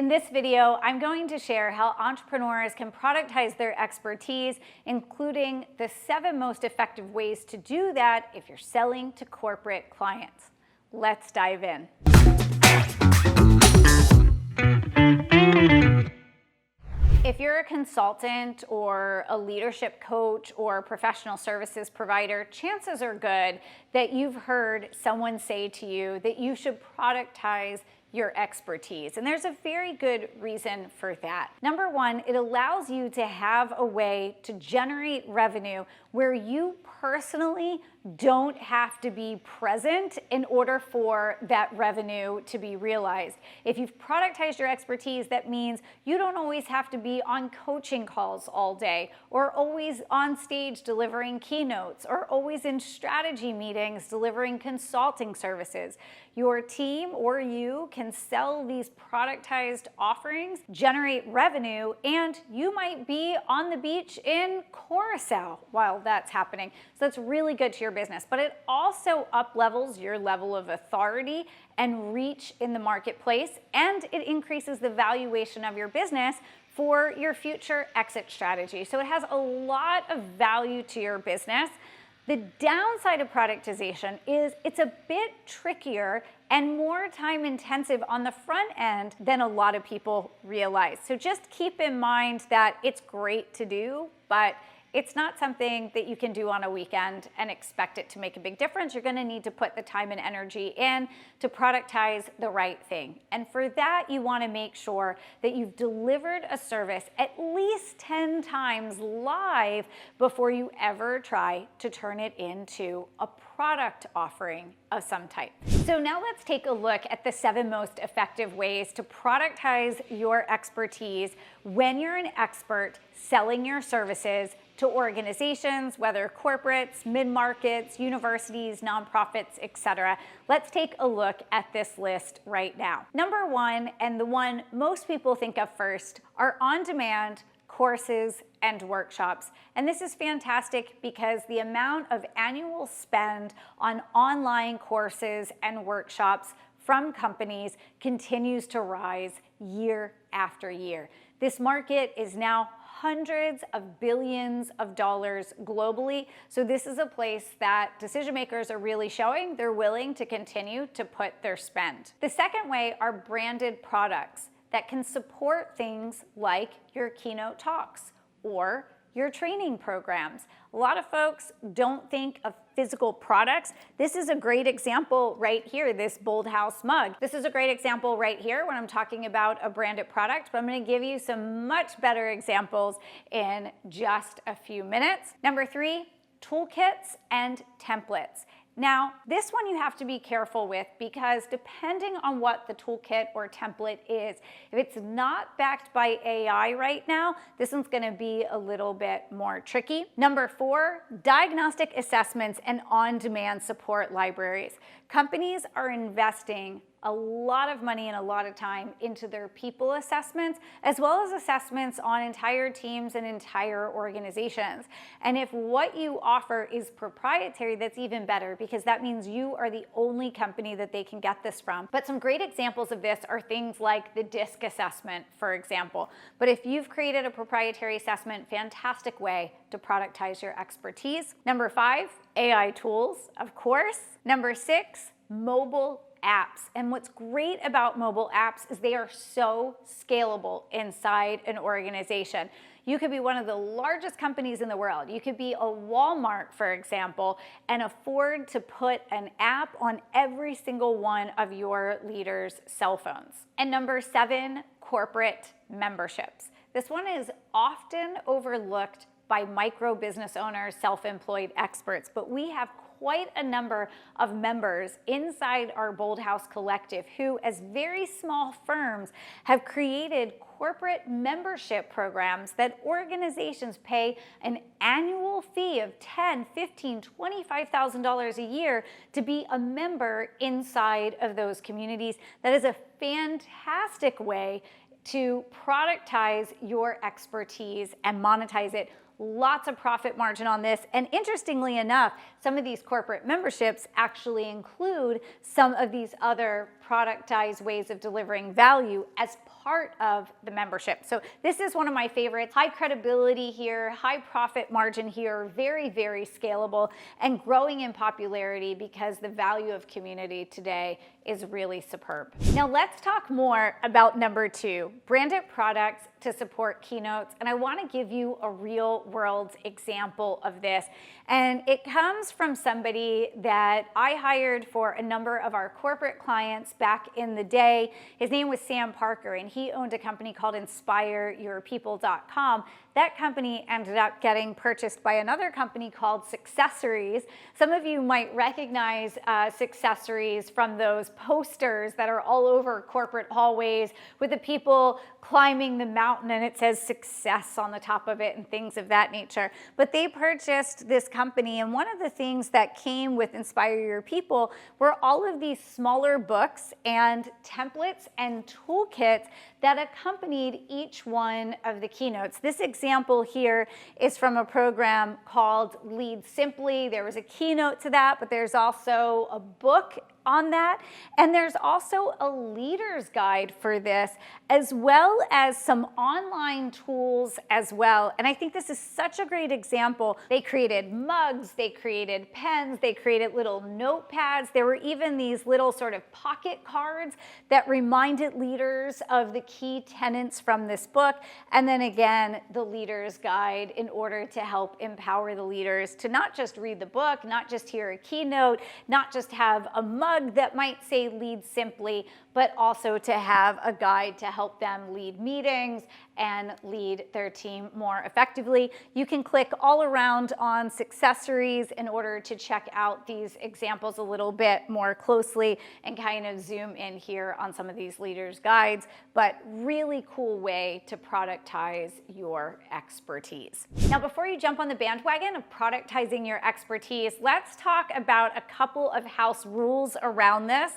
In this video, I'm going to share how entrepreneurs can productize their expertise, including the 7 most effective ways to do that if you're selling to corporate clients. Let's dive in. If you're a consultant or a leadership coach or professional services provider, chances are good that you've heard someone say to you that you should productize your expertise. And there's a very good reason for that. Number one, it allows you to have a way to generate revenue where you personally don't have to be present in order for that revenue to be realized. If you've productized your expertise, that means you don't always have to be on coaching calls all day, or always on stage delivering keynotes, or always in strategy meetings delivering consulting services. Your team or you can sell these productized offerings, generate revenue, and you might be on the beach in Curacao while that's happening. So that's really good to your business, but it also up-levels your level of authority and reach in the marketplace, and it increases the valuation of your business for your future exit strategy. So it has a lot of value to your business. The downside of productization is it's a bit trickier and more time intensive on the front end than a lot of people realize. So just keep in mind that it's great to do, but it's not something that you can do on a weekend and expect it to make a big difference. You're gonna need to put the time and energy in to productize the right thing. And for that, you wanna make sure that you've delivered a service at least 10 times live before you ever try to turn it into a product offering of some type. So now let's take a look at the 7 most effective ways to productize your expertise when you're an expert selling your services to organizations, whether corporates, mid-markets, universities, nonprofits, etc. Let's take a look at this list right now. Number 1, and the one most people think of first, are on-demand courses and workshops. And this is fantastic because the amount of annual spend on online courses and workshops from companies continues to rise year after year. This market is now hundreds of billions of dollars globally. So this is a place that decision makers are really showing they're willing to continue to put their spend. The second way are branded products that can support things like your keynote talks or your training programs. A lot of folks don't think of physical products. This is a great example right here, this Bold House mug. This is a great example right here when I'm talking about a branded product, but I'm gonna give you some much better examples in just a few minutes. Number 3, toolkits and templates. Now, this one you have to be careful with because depending on what the toolkit or template is, if it's not backed by AI right now, this one's gonna be a little bit more tricky. Number 4, diagnostic assessments and on-demand support libraries. Companies are investing a lot of money and a lot of time into their people assessments, as well as assessments on entire teams and entire organizations. And if what you offer is proprietary, that's even better because that means you are the only company that they can get this from. But some great examples of this are things like the DISC assessment, for example. But if you've created a proprietary assessment, fantastic way to productize your expertise. Number 5, AI tools, of course. Number 6, mobile apps. And what's great about mobile apps is they are so scalable inside an organization. You could be one of the largest companies in the world. You could be a Walmart, for example, and afford to put an app on every single one of your leaders' cell phones. And number 7, corporate memberships. This one is often overlooked by micro business owners, self-employed experts, but we have quite a number of members inside our Bold House Collective who, as very small firms, have created corporate membership programs that organizations pay an annual fee of $10,000, $15,000, $25,000 a year to be a member inside of those communities. That is a fantastic way to productize your expertise and monetize it. Lots of profit margin on this. And interestingly enough, some of these corporate memberships actually include some of these other Productize ways of delivering value as part of the membership. So this is one of my favorites. High credibility here, high profit margin here, very, very scalable and growing in popularity because the value of community today is really superb. Now let's talk more about number 2, branded products to support keynotes. And I want to give you a real world example of this. And it comes from somebody that I hired for a number of our corporate clients back in the day. His name was Sam Parker, and he owned a company called InspireYourPeople.com. That company ended up getting purchased by another company called Successories. Some of you might recognize Successories from those posters that are all over corporate hallways with the people climbing the mountain and it says success on the top of it and things of that nature. But they purchased this company, and one of the things that came with Inspire Your People were all of these smaller books and templates and toolkits that accompanied each one of the keynotes. This example here is from a program called Lead Simply. There was a keynote to that, but there's also a book on that. And there's also a leader's guide for this, as well as some online tools as well. And I think this is such a great example. They created mugs, they created pens, they created little notepads. There were even these little sort of pocket cards that reminded leaders of the key tenets from this book. And then again, the leader's guide in order to help empower the leaders to not just read the book, not just hear a keynote, not just have a mug that might say Lead Simply, but also to have a guide to help them lead meetings and lead their team more effectively. You can click all around on Successories in order to check out these examples a little bit more closely and kind of zoom in here on some of these leaders' guides, but really cool way to productize your expertise. Now, before you jump on the bandwagon of productizing your expertise, let's talk about a couple of house rules around this.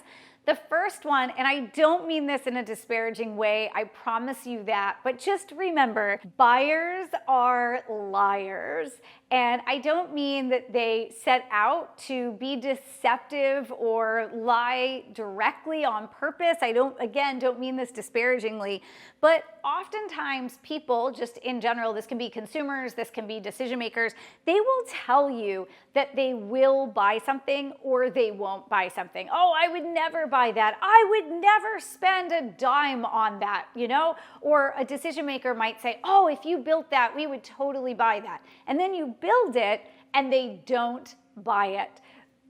The first one, and I don't mean this in a disparaging way, I promise you that, but just remember, buyers are liars. And I don't mean that they set out to be deceptive or lie directly on purpose. I don't mean this disparagingly, but oftentimes people, just in general, this can be consumers, this can be decision makers, they will tell you that they will buy something or they won't buy something. Oh, I would never buy that. I would never spend a dime on that, you know? Or a decision maker might say, oh, if you built that, we would totally buy that. And then you build it and they don't buy it.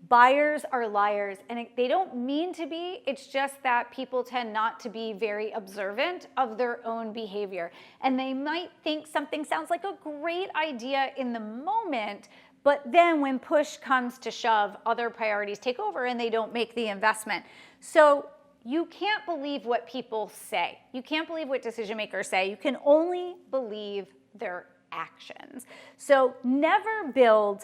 Buyers are liars, and they don't mean to be. It's just that people tend not to be very observant of their own behavior. And they might think something sounds like a great idea in the moment, but then when push comes to shove, other priorities take over and they don't make the investment. So you can't believe what people say. You can't believe what decision makers say. You can only believe their actions. So never build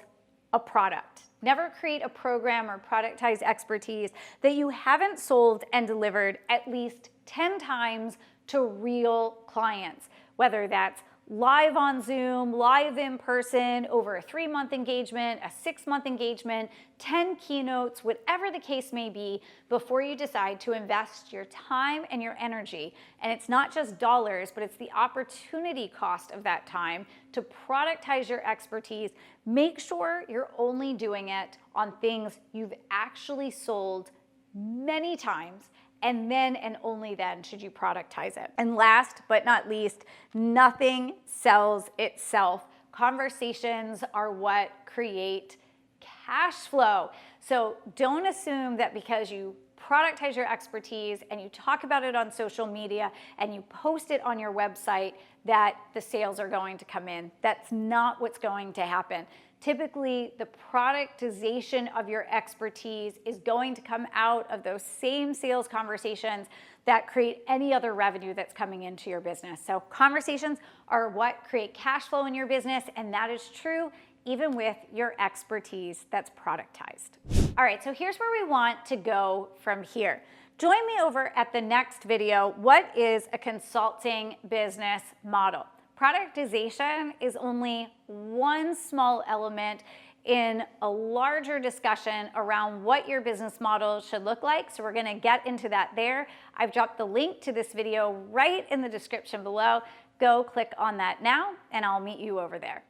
a product. Never create a program or productize expertise that you haven't sold and delivered at least 10 times to real clients, whether that's live on Zoom, live in person, over a 3-month engagement, a 6-month engagement, 10 keynotes, whatever the case may be, before you decide to invest your time and your energy. And it's not just dollars, but it's the opportunity cost of that time to productize your expertise. Make sure you're only doing it on things you've actually sold many times, and then and only then should you productize it. And last but not least, nothing sells itself. Conversations are what create cash flow. So don't assume that because you productize your expertise and you talk about it on social media and you post it on your website that the sales are going to come in. That's not what's going to happen. Typically, the productization of your expertise is going to come out of those same sales conversations that create any other revenue that's coming into your business. So conversations are what create cash flow in your business, and that is true even with your expertise that's productized. All right, so here's where we want to go from here. Join me over at the next video. What is a consulting business model? Productization is only one small element in a larger discussion around what your business model should look like. So we're going to get into that there. I've dropped the link to this video right in the description below. Go click on that now, and I'll meet you over there.